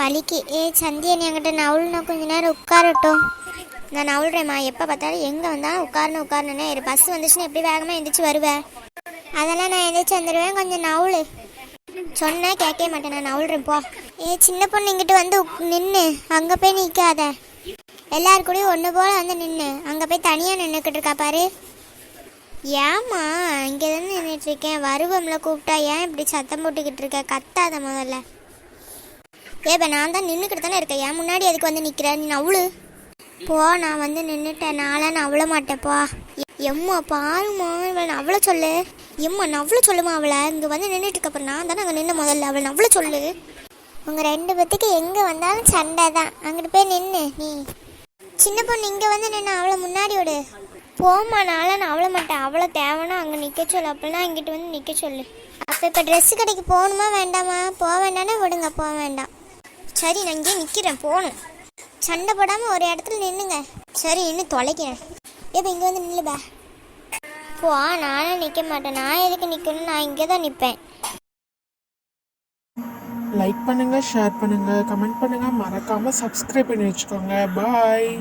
வலிக்கு. சந்தியா நீ அங்கிட்ட நவுல்னா கொஞ்ச நேரம் உட்காரட்டும். நான் நவுல்றேம்மா. எப்போ பார்த்தாலும் எங்கே வந்தாலும் உட்காரணுன்னே இரு. பஸ் வந்துச்சுன்னா எப்படி வேகமாக எந்திரிச்சு வருவேன்? அதெல்லாம் நான் எந்திரிச்சு வந்துடுவேன். கொஞ்சம் நவுளு. சொன்னால் கேட்கவே மாட்டேன். நான் நவுல்றேன் போ. சின்ன பொண்ணு இங்கிட்டு வந்து நின்று அங்கே போய் நிற்காத. எல்லாரு கூடயும் ஒன்று போல் வந்து நின்று அங்கே போய் தனியாக நின்றுக்கிட்டு இருக்கா பாரு. ஏம்மா இங்கே தான் நின்றுட்டுருக்கேன். வருவம்ல கூப்பிட்டா ஏன் இப்படி சத்தம் போட்டுக்கிட்டு இருக்க? கத்தாத முதல்ல. இப்போ நான் தான் நின்றுக்கிட்டு தானே இருக்கேன். ஏன் முன்னாடி எதுக்கு வந்து நிற்கிறேன்? நீ நவுளு போ. நான் வந்து நின்றுட்டேன். நான் அவ்வளோ மாட்டேப்பா. எம்மா பாருமா இவளை அவ்வளோ சொல்லு. எம்மா நவ்வளோ சொல்லுமா அவளை. இங்கே வந்து நின்றுட்டு இருக்கப்போ நான் தானே அங்கே நின்று முதல்ல. அவளை அவ்வளோ சொல்லு. உங்கள் ரெண்டு பேத்துக்கு எங்கே வந்தாலும் சண்டை தான். அங்கிட்டு போய் நின்று நீ. சின்ன பொண்ணு இங்கே வந்து நின்று அவளை முன்னாடி விடு. போம்மா. நான் அவ்வளோ மாட்டேன். அவ்வளோ தேவைன்னா அங்கே நிற்க சொல்லு. அப்படின்னா இங்கிட்டு வந்து நிற்க சொல்லு. அப்போ இப்போ ட்ரெஸ்ஸு கடைக்கு போகணுமா வேண்டாமா? போக வேண்டாம்னா விடுங்க. போக வேண்டாம். சரி நான் இங்கே நிற்கிறேன். போகணும். சண்டை போடாமல் ஒரு இடத்துல நின்றுங்க. சரி இன்னும் தொலைக்கிறேன். இப்போ இங்கே வந்து நில்லுபா. போ. நானும் நிற்க மாட்டேன். நான் எதுக்கு நிற்கணும்? நான் இங்கே தான் நிற்பேன். லைக் பண்ணுங்கள், ஷேர் பண்ணுங்கள், கமெண்ட் பண்ணுங்கள், மறக்காமல் சப்ஸ்கிரைப் பண்ணி வச்சுக்கோங்க. பாய்.